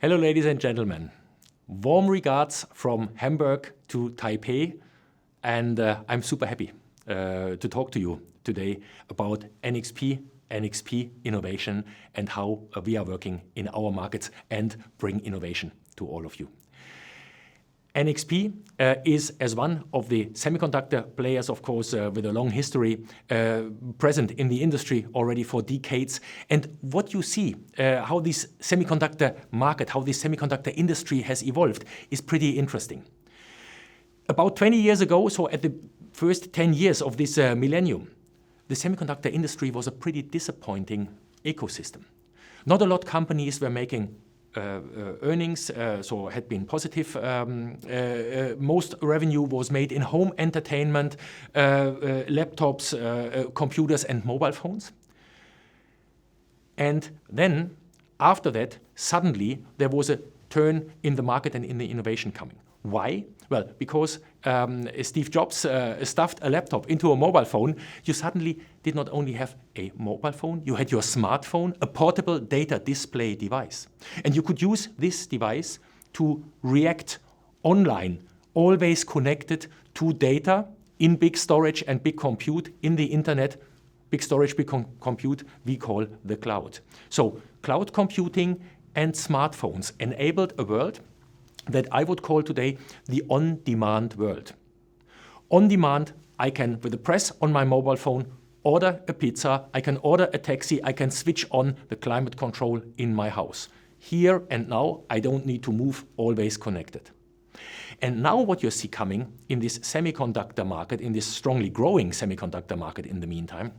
Hello, ladies and gentlemen. Warm regards from Hamburg to Taipei, and I'm super happy to talk to you today about NXP innovation, and how we are working in our markets and bring innovation to all of you. NXP is, as one of the semiconductor players, of course, with a long history, present in the industry already for decades. And what you see, how this semiconductor market, how this semiconductor industry has evolved, is pretty interesting. About 20 years ago, so at the first 10 years of this millennium, the semiconductor industry was a pretty disappointing ecosystem. Not a lot of companies were making earnings, so had been positive. Most revenue was made in home entertainment, laptops, computers and mobile phones. And then, after that, suddenly there was a turn in the market and in the innovation coming. Why? Well, because Steve Jobs stuffed a laptop into a mobile phone, you suddenly did not only have a mobile phone, you had your smartphone, a portable data display device. And you could use this device to react online, always connected to data in big storage and big compute in the internet. Big storage, big compute, we call the cloud. So cloud computing and smartphones enabled a world that I would call today the on-demand world. On demand, I can, with a press on my mobile phone, order a pizza, I can order a taxi, I can switch on the climate control in my house. Here and now, I don't need to move, always connected. And now what you see coming in this semiconductor market, in this strongly growing semiconductor market in the meantime,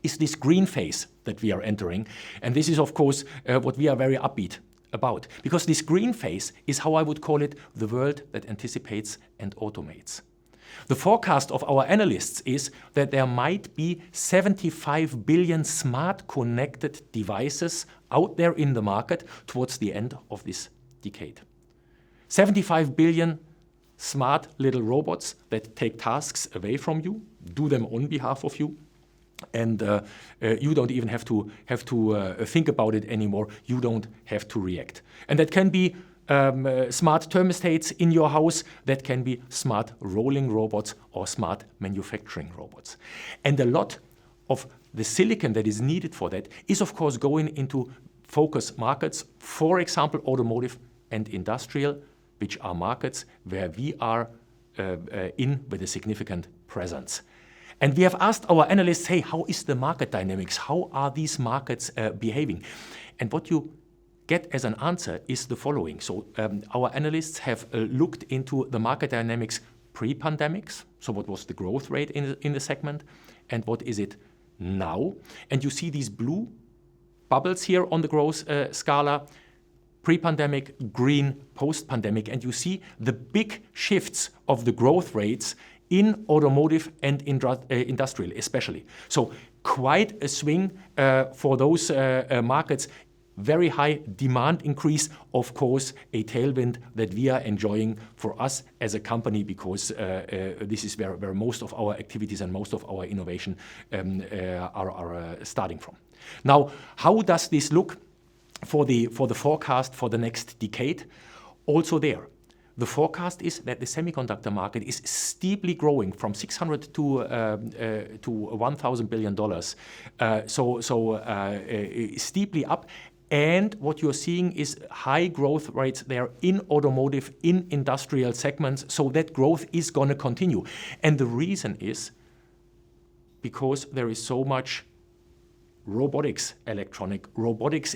is this green phase that we are entering. And this is, of course, what we are very upbeat about. Because this green phase is how I would call it the world that anticipates and automates. The forecast of our analysts is that there might be 75 billion smart connected devices out there in the market towards the end of this decade. 75 billion smart little robots that take tasks away from you, do them on behalf of you, and you don't even have to think about it anymore. You don't have to react. And that can be smart thermostats in your house. That can be smart rolling robots or smart manufacturing robots. And a lot of the silicon that is needed for that is, of course, going into focus markets, for example, automotive and industrial, which are markets where we are in with a significant presence. And we have asked our analysts, hey, how is the market dynamics? How are these markets behaving? And what you get as an answer is the following. So our analysts have looked into the market dynamics pre-pandemics. So what was the growth rate in the segment? And what is it now? And you see these blue bubbles here on the growth scala. Pre-pandemic, green, post-pandemic. And you see the big shifts of the growth rates in automotive and industrial especially. So quite a swing for those markets. Very high demand increase, of course, a tailwind that we are enjoying for us as a company, because this is where most of our activities and most of our innovation are starting from. Now, how does this look for the forecast for the next decade? Also there, the forecast is that the semiconductor market is steeply growing from $600 to $1,000 billion. So steeply up. And what you're seeing is high growth rates there in automotive, in industrial segments. So that growth is going to continue. And the reason is because there is so much robotics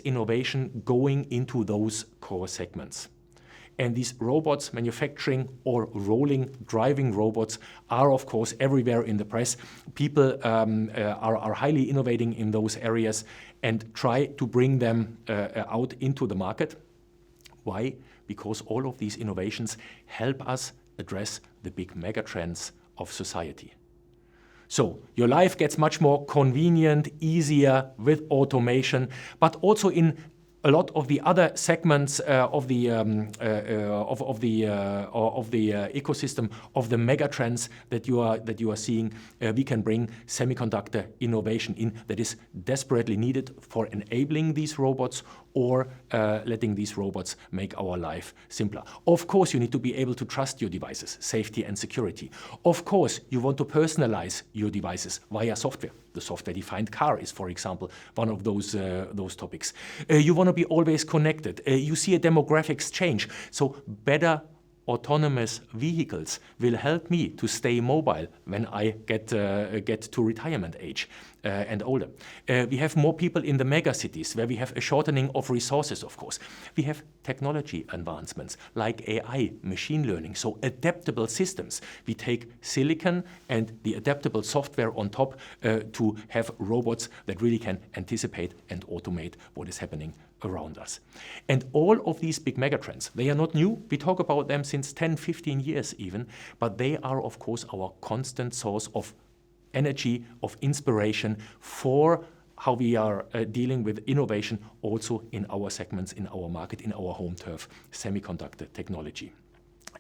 innovation going into those core segments. And these robots, manufacturing or rolling, driving robots, are of course everywhere in the press. People are highly innovating in those areas and try to bring them out into the market. Why? Because all of these innovations help us address the big megatrends of society. So your life gets much more convenient, easier with automation, but also in a lot of the other segments of the ecosystem of the megatrends that you are seeing, we can bring semiconductor innovation in that is desperately needed for enabling these robots or letting these robots make our life simpler. Of course, you need to be able to trust your devices, safety and security. Of course, you want to personalize your devices via software. The software-defined car is, for example, one of those topics. You want to be always connected. You see a demographics change, so better autonomous vehicles will help me to stay mobile when I get to retirement age and older. We have more people in the megacities where we have a shortening of resources, of course. We have technology advancements like AI, machine learning, so adaptable systems. We take silicon and the adaptable software on top to have robots that really can anticipate and automate what is happening around us. And all of these big megatrends, they are not new. We talk about them since 10, 15 years even, but they are, of course, our constant source of energy, of inspiration for how we are dealing with innovation also in our segments, in our market, in our home turf, semiconductor technology.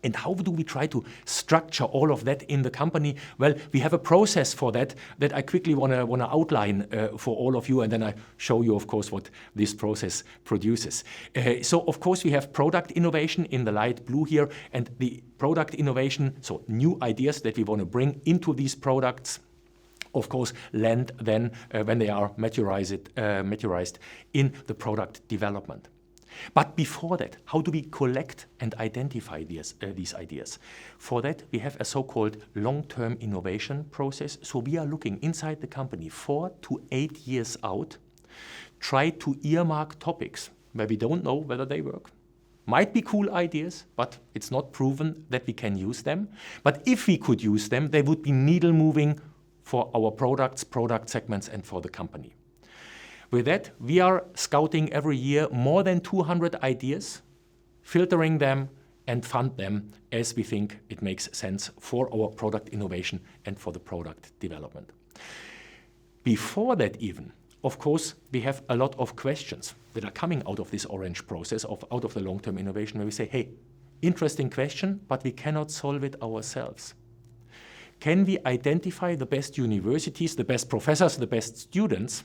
And how do we try to structure all of that in the company? Well, we have a process for that I quickly want to outline for all of you, and then I show you, of course, what this process produces. So, of course, we have product innovation in the light blue here, and the product innovation, so new ideas that we want to bring into these products, of course, land then when they are maturized in the product development. But before that, how do we collect and identify these ideas? For that, we have a so-called long-term innovation process. So we are looking inside the company 4 to 8 years out, try to earmark topics where we don't know whether they work. Might be cool ideas, but it's not proven that we can use them. But if we could use them, they would be needle-moving for our products, product segments, and for the company. With that, we are scouting every year more than 200 ideas, filtering them and fund them as we think it makes sense for our product innovation and for the product development. Before that even, of course, we have a lot of questions that are coming out of this orange process, out of the long-term innovation, where we say, hey, interesting question, but we cannot solve it ourselves. Can we identify the best universities, the best professors, the best students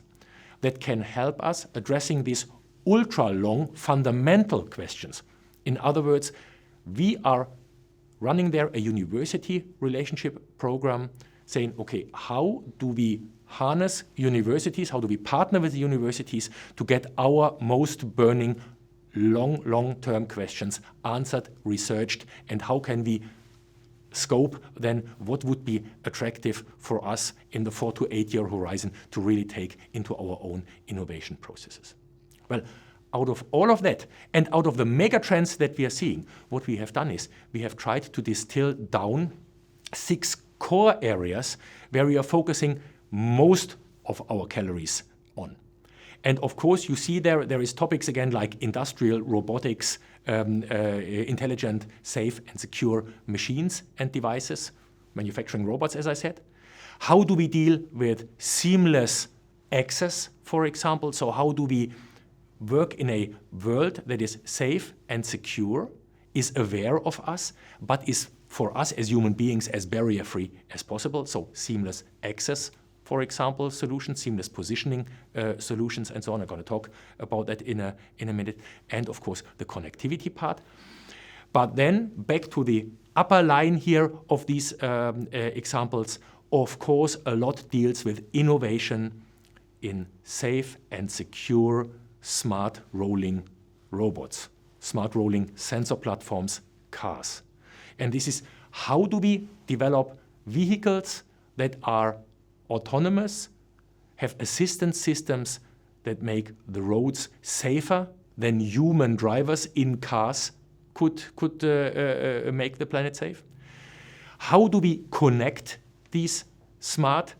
that can help us addressing these ultra-long fundamental questions? In other words, we are running there a university relationship program saying, okay, how do we harness universities, how do we partner with the universities to get our most burning long-term questions answered, researched, and how can we scope then what would be attractive for us in the 4 to 8 year horizon to really take into our own innovation processes. Well, out of all of that and out of the mega trends that we are seeing, what we have done is we have tried to distill down 6 core areas where we are focusing most of our calories on. And of course, you see there is topics again like industrial robotics, intelligent, safe and secure machines and devices, manufacturing robots, as I said. How do we deal with seamless access, for example? So how do we work in a world that is safe and secure, is aware of us, but is for us as human beings as barrier-free as possible? So seamless access, for example, solutions, seamless positioning solutions, and so on. I'm going to talk about that in a minute. And of course, the connectivity part. But then back to the upper line here of these examples, of course, a lot deals with innovation in safe and secure smart rolling robots, smart rolling sensor platforms, cars. And this is how do we develop vehicles that are autonomous, have assistance systems that make the roads safer than human drivers in cars could make the planet safe? How do we connect these smart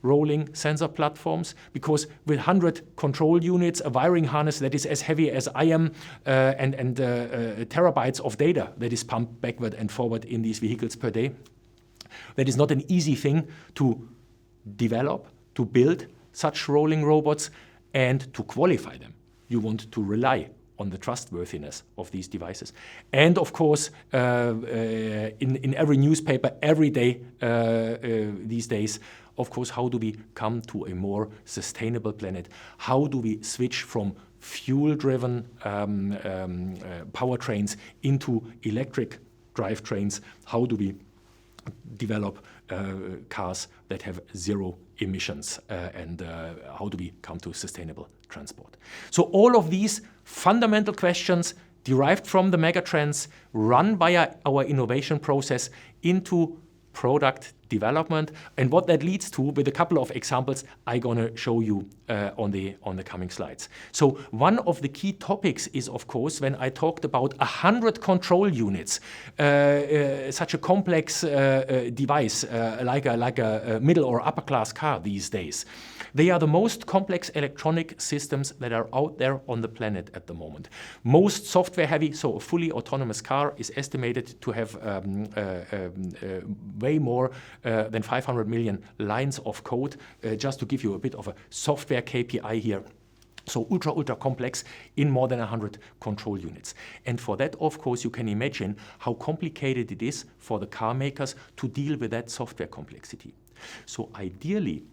rolling sensor platforms? Because with 100 control units, a wiring harness that is as heavy as I am, and terabytes of data that is pumped backward and forward in these vehicles per day, that is not an easy thing to develop, to build such rolling robots and to qualify them. You want to rely on the trustworthiness of these devices. And of course, in every newspaper, every day these days, of course, how do we come to a more sustainable planet? How do we switch from fuel-driven powertrains into electric drivetrains? How do we develop cars that have zero emissions, and how do we come to sustainable transport? So all of these fundamental questions derived from the megatrends run via our innovation process into product development, and what that leads to, with a couple of examples I'm going to show you on the coming slides. So one of the key topics is, of course, when I talked about 100 control units, such a complex device like a middle or upper class car these days. They are the most complex electronic systems that are out there on the planet at the moment. Most software heavy, so a fully autonomous car is estimated to have way more than 500 million lines of code, just to give you a bit of a software KPI here. So ultra complex in more than 100 control units. And for that, of course, you can imagine how complicated it is for the car makers to deal with that software complexity. So ideally,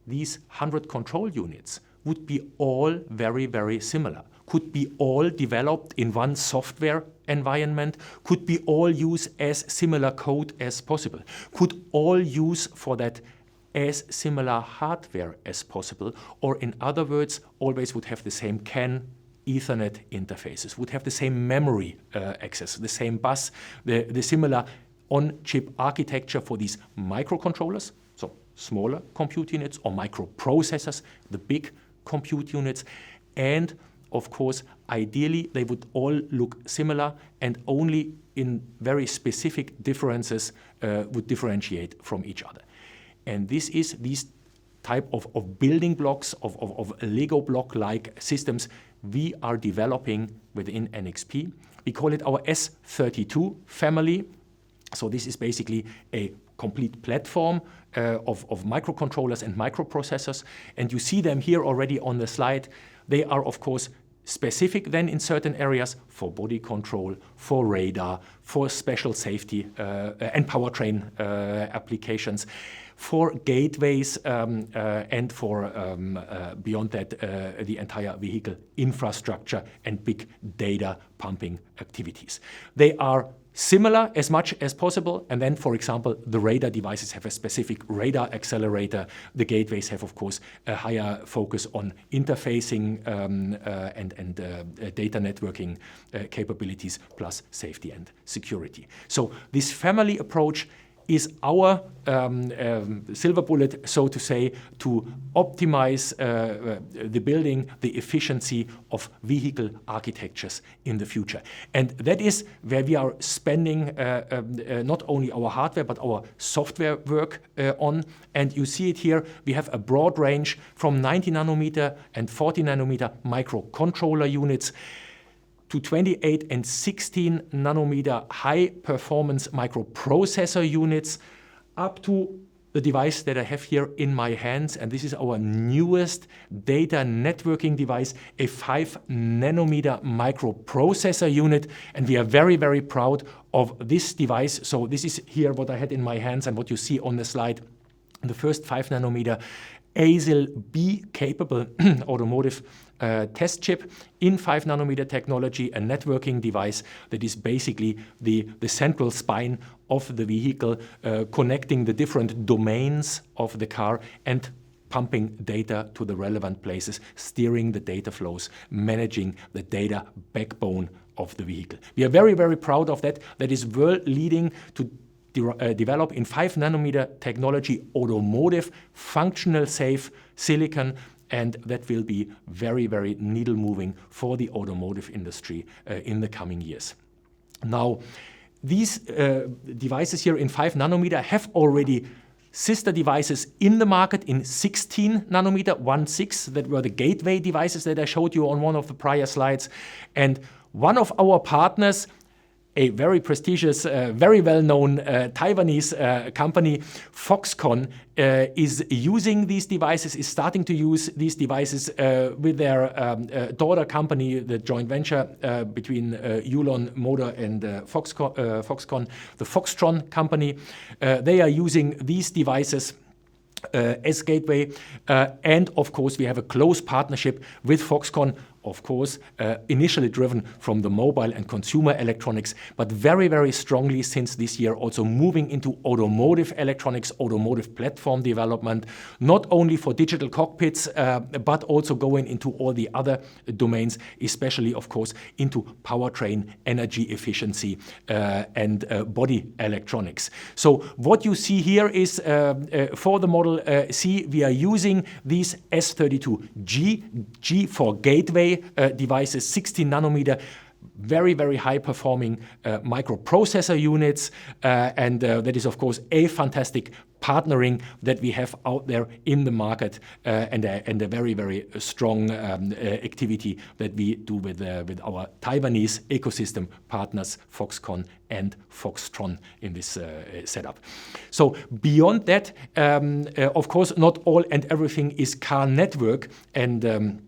these 100 control units would be all very similar, could be all developed in one software environment, could be all use as similar code as possible, could all use for that as similar hardware as possible, or in other words, always would have the same CAN, Ethernet interfaces, would have the same memory access, the same bus, the similar on-chip architecture for these microcontrollers, so smaller compute units, or microprocessors, the big compute units, and of course, ideally, they would all look similar, and only in very specific differences would differentiate from each other. And this is these type of building blocks, of Lego block-like systems we are developing within NXP. We call it our S32 family. So this is basically a complete platform of microcontrollers and microprocessors. And you see them here already on the slide. They are, of course, specific then in certain areas for body control, for radar, for special safety and powertrain applications, for gateways, and for beyond that, the entire vehicle infrastructure and big data pumping activities. They are similar as much as possible, and then, for example, the radar devices have a specific radar accelerator. The gateways have, of course, a higher focus on interfacing and data networking capabilities, plus safety and security. So this family approach is our silver bullet, so to say, to optimize the building, the efficiency of vehicle architectures in the future. And that is where we are spending not only our hardware, but our software work on. And you see it here, we have a broad range from 90 nanometer and 40 nanometer microcontroller units to 28 and 16 nanometer high-performance microprocessor units, up to the device that I have here in my hands. And this is our newest data networking device, a 5 nanometer microprocessor unit. And we are very proud of this device. So this is here what I had in my hands and what you see on the slide. The first 5 nanometer ASIL B capable automotive test chip in 5 nanometer technology, a networking device that is basically the central spine of the vehicle, connecting the different domains of the car and pumping data to the relevant places, steering the data flows, managing the data backbone of the vehicle. We are very proud of that. That is world leading to develop in 5 nanometer technology automotive functional safe silicon, and that will be very needle moving for the automotive industry in the coming years. Now, these devices here in 5 nanometer have already sister devices in the market in 16 nanometer, 1.6, that were the gateway devices that I showed you on one of the prior slides. And one of our partners, a very prestigious, very well-known Taiwanese company, Foxconn, is using these devices, is starting to use these devices with their daughter company, the joint venture between Yulon Motor and Foxconn, the Foxtron company. They are using these devices as gateway, and of course we have a close partnership with Foxconn of course, initially driven from the mobile and consumer electronics, but very, very strongly since this year also moving into automotive electronics, automotive platform development, not only for digital cockpits, but also going into all the other domains, especially, of course, into powertrain, energy efficiency, and body electronics. So what you see here is for the Model C, we are using these S32G for gateway devices, 16 nanometer, very, very high performing microprocessor units. And that is, of course, a fantastic partnering that we have out there in the market, and a very, very strong activity that we do with our Taiwanese ecosystem partners, Foxconn and Foxtron in this setup. So beyond that, of course, not all and everything is car network and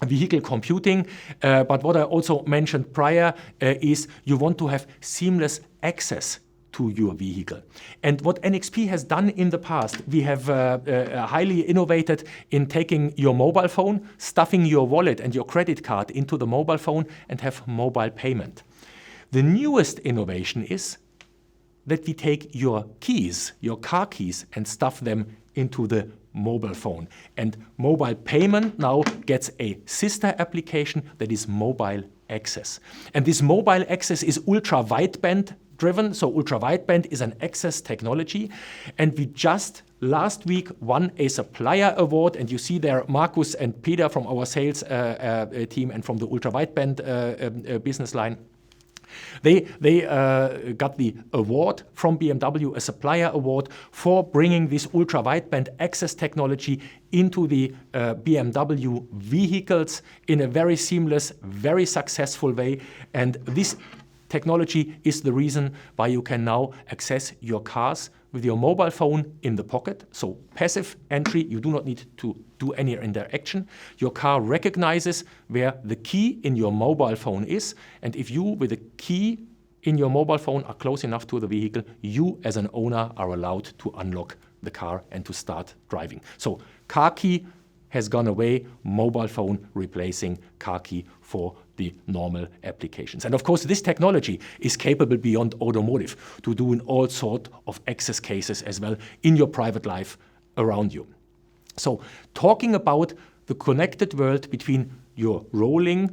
vehicle computing, but what I also mentioned prior is you want to have seamless access to your vehicle. And what NXP has done in the past, we have highly innovated in taking your mobile phone, stuffing your wallet and your credit card into the mobile phone and have mobile payment. The newest innovation is that we take your keys, your car keys, and stuff them into the mobile phone. And mobile payment now gets a sister application that is mobile access. And this mobile access is ultra-wideband driven. So ultra-wideband is an access technology. And we just last week won a supplier award. And you see there Markus and Peter from our sales team and from the ultra-wideband business line. They got the award from BMW, a supplier award, for bringing this ultra-wideband access technology into the BMW vehicles in a very seamless, very successful way. And this technology is the reason why you can now access your cars with your mobile phone in the pocket. So passive entry, you do not need to do any interaction. Your car recognizes where the key in your mobile phone is. And if you, with the key in your mobile phone, are close enough to the vehicle, you as an owner are allowed to unlock the car and to start driving. So car key has gone away, mobile phone replacing car key for the normal applications. And of course, this technology is capable beyond automotive to do in all sorts of access cases as well in your private life around you. So talking about the connected world between your rolling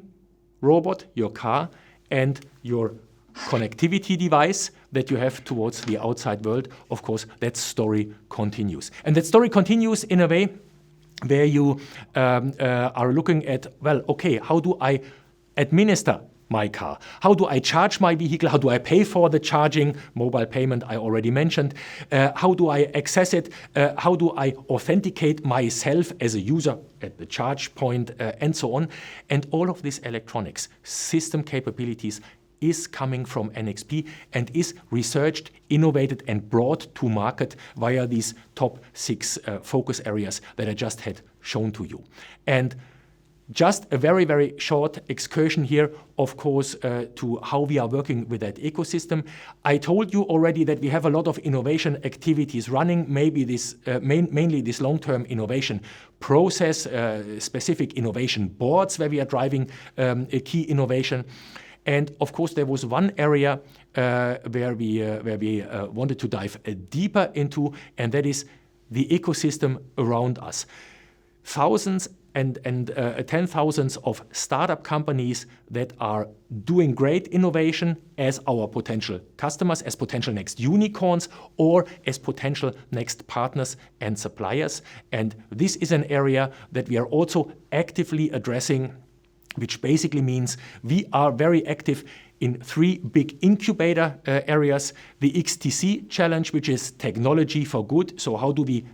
robot, your car, and your connectivity device that you have towards the outside world, of course, that story continues. And that story continues in a way where you are looking at, well, okay, how do I administer my car? How do I charge my vehicle? How do I pay for the charging? Mobile payment I already mentioned. How do I access it? How do I authenticate myself as a user at the charge point, and so on? And all of this electronics system capabilities is coming from NXP and is researched, innovated, and brought to market via these top 6 focus areas that I just had shown to you. And just a very, very short excursion here, of course, to how we are working with that ecosystem. I told you already that we have a lot of innovation activities running, maybe this mainly this long-term innovation process, specific innovation boards where we are driving a key innovation. And of course, there was one area where we wanted to dive deeper into, and that is the ecosystem around us. Thousands and 10,000s of startup companies that are doing great innovation as our potential customers, as potential next unicorns, or as potential next partners and suppliers. And this is an area that we are also actively addressing, which basically means we are very active in 3 big incubator areas. The XTC challenge, which is technology for good. So how do we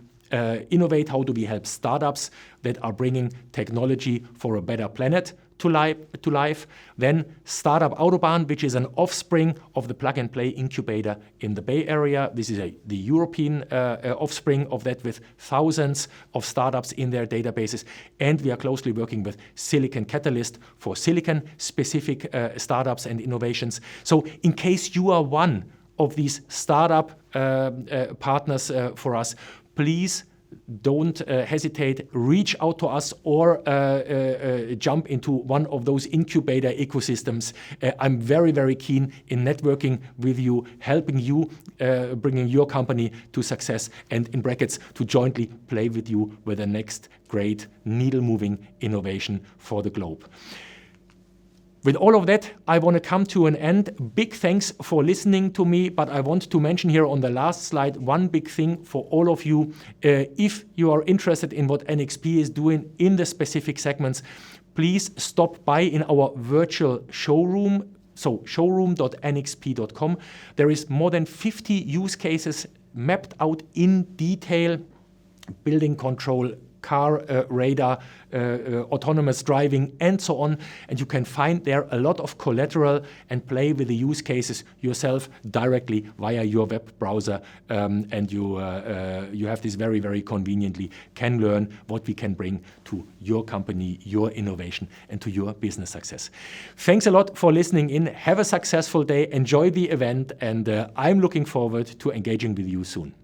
innovate? How do we help startups that are bringing technology for a better planet to life? Then Startup Autobahn, which is an offspring of the Plug and Play incubator in the Bay Area. This is the European offspring of that, with thousands of startups in their databases. And we are closely working with Silicon Catalyst for silicon-specific startups and innovations. So in case you are one of these startup partners for us, please don't hesitate, reach out to us or jump into one of those incubator ecosystems. I'm very, very keen in networking with you, helping you, bringing your company to success, and in brackets, to jointly play with you with the next great needle-moving innovation for the globe. With all of that, I want to come to an end. Big thanks for listening to me, but I want to mention here on the last slide one big thing for all of you. If you are interested in what NXP is doing in the specific segments, please stop by in our virtual showroom, so showroom.nxp.com. There is more than 50 use cases mapped out in detail: building control, car radar, autonomous driving, and so on. And you can find there a lot of collateral and play with the use cases yourself directly via your web browser. And you have this very, very conveniently, can learn what we can bring to your company, your innovation, and to your business success. Thanks a lot for listening in. Have a successful day. Enjoy the event. And I'm looking forward to engaging with you soon.